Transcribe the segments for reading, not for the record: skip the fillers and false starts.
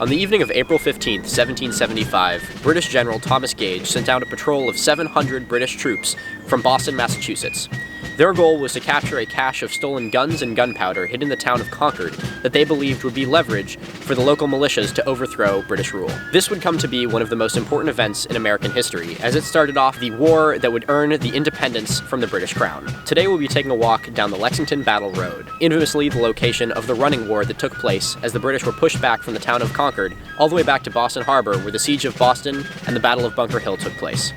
On the evening of April 15, 1775, British General Thomas Gage sent out a patrol of 700 British troops from Boston, Massachusetts. Their goal was to capture a cache of stolen guns and gunpowder hidden in the town of Concord that they believed would be leverage for the local militias to overthrow British rule. This would come to be one of the most important events in American history, as it started off the war that would earn the independence from the British Crown. Today we'll be taking a walk down the Lexington Battle Road, infamously the location of the running war that took place as the British were pushed back from the town of Concord all the way back to Boston Harbor, where the Siege of Boston and the Battle of Bunker Hill took place.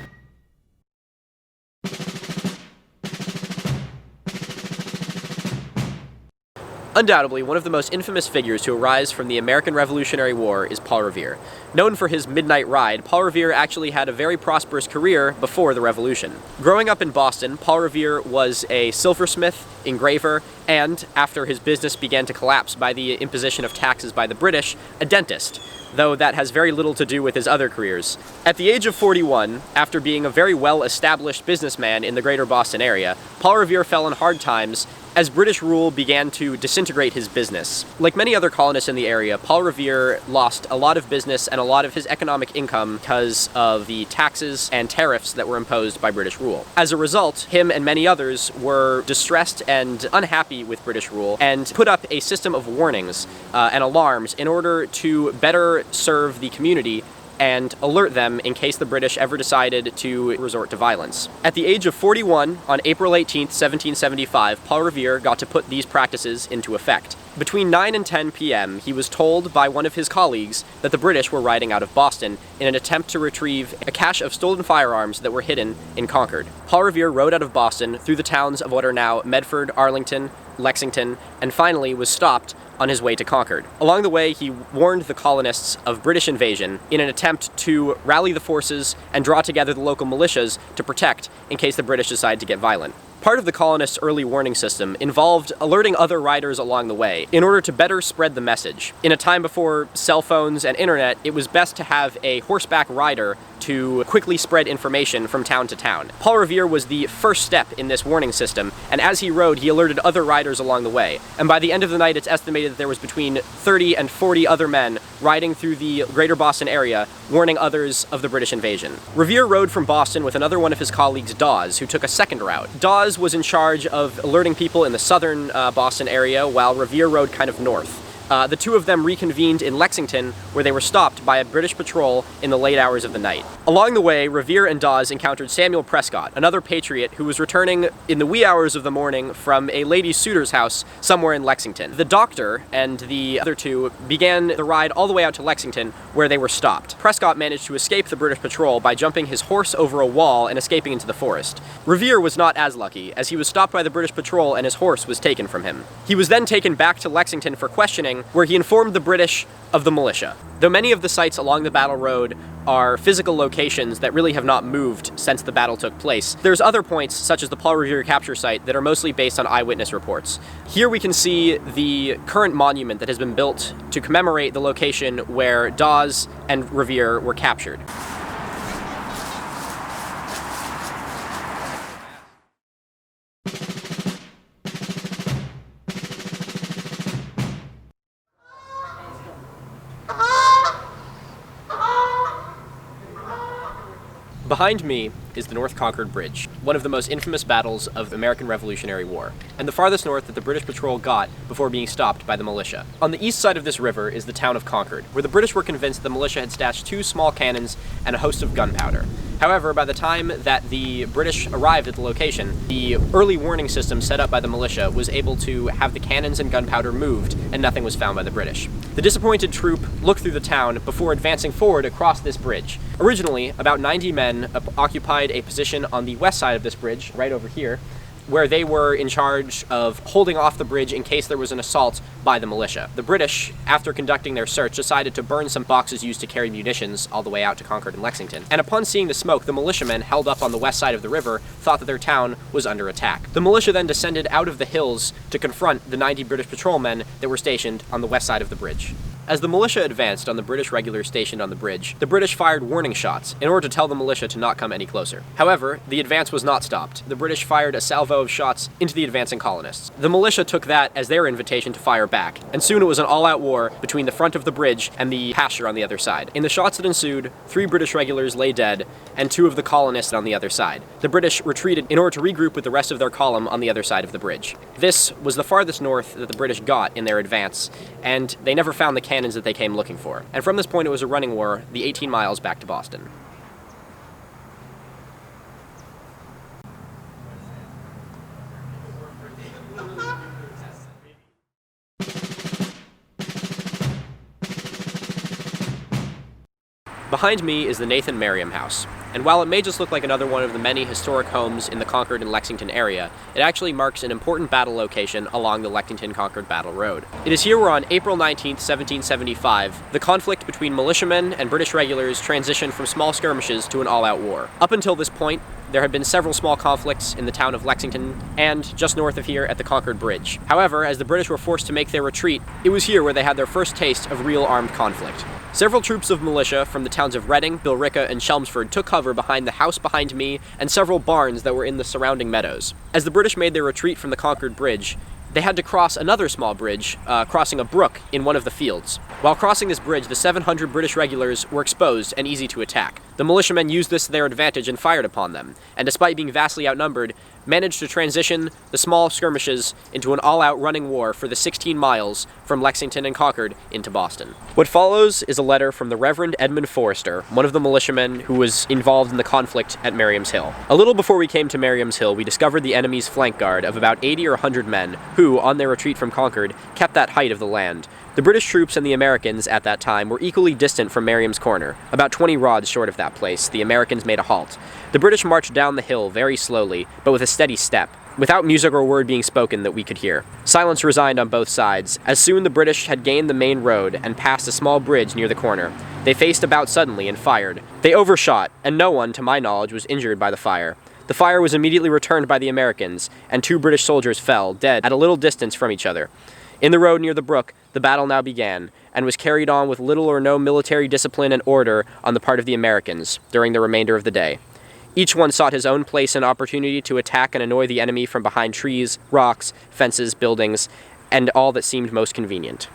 Undoubtedly, one of the most infamous figures to arise from the American Revolutionary War is Paul Revere. Known for his midnight ride, Paul Revere actually had a very prosperous career before the Revolution. Growing up in Boston, Paul Revere was a silversmith, engraver, and, after his business began to collapse by the imposition of taxes by the British, a dentist, though that has very little to do with his other careers. At the age of 41, after being a very well-established businessman in the greater Boston area, Paul Revere fell in hard times as British rule began to disintegrate his business. Like many other colonists in the area, Paul Revere lost a lot of business and a lot of his economic income because of the taxes and tariffs that were imposed by British rule. As a result, him and many others were distressed and unhappy with British rule and put up a system of warnings and alarms in order to better serve the community and alert them in case the British ever decided to resort to violence. At the age of 41, on April 18, 1775, Paul Revere got to put these practices into effect. Between 9 and 10 p.m., he was told by one of his colleagues that the British were riding out of Boston in an attempt to retrieve a cache of stolen firearms that were hidden in Concord. Paul Revere rode out of Boston through the towns of what are now Medford, Arlington, Lexington, and finally was stopped on his way to Concord. Along the way, he warned the colonists of British invasion in an attempt to rally the forces and draw together the local militias to protect in case the British decide to get violent. Part of the colonists' early warning system involved alerting other riders along the way in order to better spread the message. In a time before cell phones and internet, it was best to have a horseback rider to quickly spread information from town to town. Paul Revere was the first step in this warning system, and as he rode, he alerted other riders along the way. And by the end of the night, it's estimated that there was between 30 and 40 other men riding through the greater Boston area, warning others of the British invasion. Revere rode from Boston with another one of his colleagues, Dawes, who took a second route. Dawes was in charge of alerting people in the southern Boston area, while Revere rode kind of north. The two of them reconvened in Lexington, where they were stopped by a British patrol in the late hours of the night. Along the way, Revere and Dawes encountered Samuel Prescott, another patriot who was returning in the wee hours of the morning from a lady suitor's house somewhere in Lexington. The doctor and the other two began the ride all the way out to Lexington, where they were stopped. Prescott managed to escape the British patrol by jumping his horse over a wall and escaping into the forest. Revere was not as lucky, as he was stopped by the British patrol and his horse was taken from him. He was then taken back to Lexington for questioning, where he informed the British of the militia. Though many of the sites along the battle road are physical locations that really have not moved since the battle took place, there's other points, such as the Paul Revere capture site, that are mostly based on eyewitness reports. Here we can see the current monument that has been built to commemorate the location where Dawes and Revere were captured. Behind me is the North Concord Bridge, one of the most infamous battles of the American Revolutionary War, and the farthest north that the British patrol got before being stopped by the militia. On the east side of this river is the town of Concord, where the British were convinced the militia had stashed 2 small cannons and a host of gunpowder. However, by the time that the British arrived at the location, the early warning system set up by the militia was able to have the cannons and gunpowder moved, and nothing was found by the British. The disappointed troop looked through the town before advancing forward across this bridge. Originally, about 90 men occupied a position on the west side of this bridge, right over here, where they were in charge of holding off the bridge in case there was an assault by the militia. The British, after conducting their search, decided to burn some boxes used to carry munitions all the way out to Concord and Lexington. And upon seeing the smoke, the militiamen held up on the west side of the river thought that their town was under attack. The militia then descended out of the hills to confront the 90 British patrolmen that were stationed on the west side of the bridge. As the militia advanced on the British regulars stationed on the bridge, the British fired warning shots in order to tell the militia to not come any closer. However, the advance was not stopped. The British fired a salvo of shots into the advancing colonists. The militia took that as their invitation to fire back, and soon it was an all-out war between the front of the bridge and the pasture on the other side. In the shots that ensued, 3 British regulars lay dead, and 2 of the colonists on the other side. The British retreated in order to regroup with the rest of their column on the other side of the bridge. This was the farthest north that the British got in their advance, and they never found the cannons that they came looking for. And from this point it was a running war, the 18 miles back to Boston. Behind me is the Nathan Merriam House, and while it may just look like another one of the many historic homes in the Concord and Lexington area, it actually marks an important battle location along the Lexington-Concord Battle Road. It is here where on April 19, 1775, the conflict between militiamen and British regulars transitioned from small skirmishes to an all-out war. Up until this point, there had been several small conflicts in the town of Lexington and just north of here at the Concord Bridge. However, as the British were forced to make their retreat, it was here where they had their first taste of real armed conflict. Several troops of militia from the towns of Reading, Billerica, and Chelmsford took cover behind the house behind me and several barns that were in the surrounding meadows. As the British made their retreat from the Concord Bridge, they had to cross another small bridge, crossing a brook in one of the fields. While crossing this bridge, the 700 British regulars were exposed and easy to attack. The militiamen used this to their advantage and fired upon them, and despite being vastly outnumbered, managed to transition the small skirmishes into an all-out running war for the 16 miles from Lexington and Concord into Boston. What follows is a letter from the Reverend Edmund Forrester, one of the militiamen who was involved in the conflict at Merriam's Hill. A little before we came to Merriam's Hill, we discovered the enemy's flank guard of about 80 or 100 men who, on their retreat from Concord, kept that height of the land. The British troops and the Americans at that time were equally distant from Merriam's Corner. About 20 rods short of that place, the Americans made a halt. The British marched down the hill very slowly, but with a steady step, without music or word being spoken that we could hear. Silence resigned on both sides. As soon the British had gained the main road and passed a small bridge near the corner, they faced about suddenly and fired. They overshot, and no one, to my knowledge, was injured by the fire. The fire was immediately returned by the Americans, and 2 British soldiers fell, dead, at a little distance from each other. In the road near the brook, the battle now began, and was carried on with little or no military discipline and order on the part of the Americans during the remainder of the day. Each one sought his own place and opportunity to attack and annoy the enemy from behind trees, rocks, fences, buildings, and all that seemed most convenient.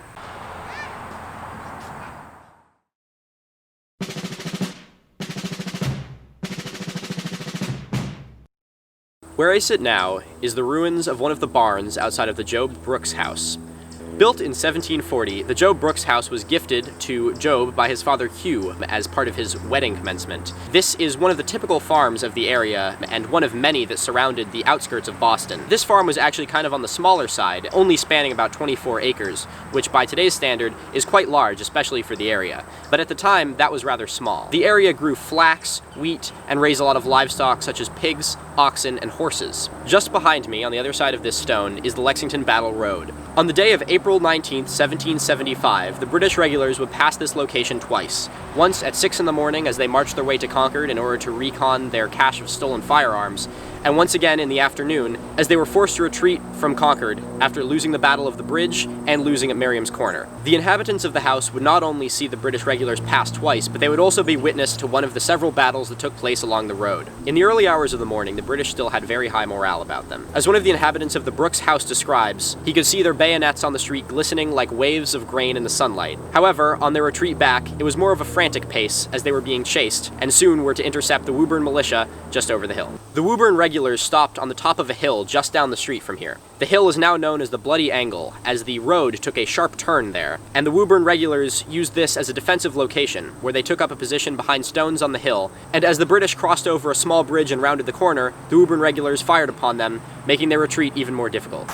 Where I sit now is the ruins of one of the barns outside of the Job Brooks house. Built in 1740, the Job Brooks house was gifted to Job by his father Hugh as part of his wedding commencement. This is one of the typical farms of the area and one of many that surrounded the outskirts of Boston. This farm was actually kind of on the smaller side, only spanning about 24 acres, which by today's standard is quite large, especially for the area. But at the time, that was rather small. The area grew flax, wheat, and raised a lot of livestock such as pigs, oxen, and horses. Just behind me, on the other side of this stone, is the Lexington Battle Road. On the day of April 19, 1775, the British regulars would pass this location twice. Once at 6 in the morning as they marched their way to Concord in order to recon their cache of stolen firearms, and once again in the afternoon as they were forced to retreat from Concord after losing the Battle of the Bridge and losing at Merriam's Corner. The inhabitants of the house would not only see the British regulars pass twice, but they would also be witness to one of the several battles that took place along the road. In the early hours of the morning, the British still had very high morale about them. As one of the inhabitants of the Brooks house describes, he could see their bayonets on the street glistening like waves of grain in the sunlight. However, on their retreat back, it was more of a frantic pace as they were being chased, and soon were to intercept the Woburn militia just over the hill. The Woburn regulars stopped on the top of a hill just down the street from here. The hill is now known as the Bloody Angle, as the road took a sharp turn there, and the Woburn regulars used this as a defensive location, where they took up a position behind stones on the hill, and as the British crossed over a small bridge and rounded the corner, the Woburn regulars fired upon them, making their retreat even more difficult.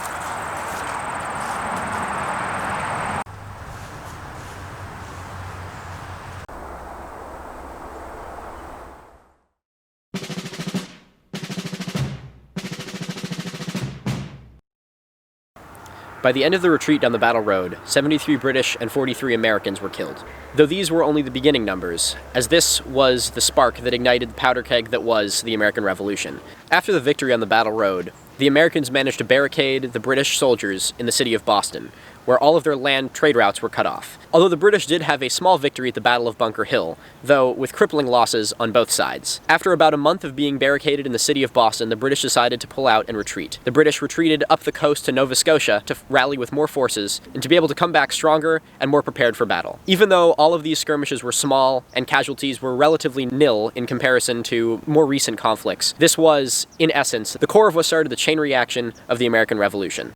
By the end of the retreat down the battle road, 73 British and 43 Americans were killed. Though these were only the beginning numbers, as this was the spark that ignited the powder keg that was the American Revolution. After the victory on the battle road, the Americans managed to barricade the British soldiers in the city of Boston, where all of their land trade routes were cut off. Although the British did have a small victory at the Battle of Bunker Hill, though with crippling losses on both sides. After about a month of being barricaded in the city of Boston, the British decided to pull out and retreat. The British retreated up the coast to Nova Scotia to rally with more forces and to be able to come back stronger and more prepared for battle. Even though all of these skirmishes were small and casualties were relatively nil in comparison to more recent conflicts, this was, in essence, the core of what started the chain reaction of the American Revolution.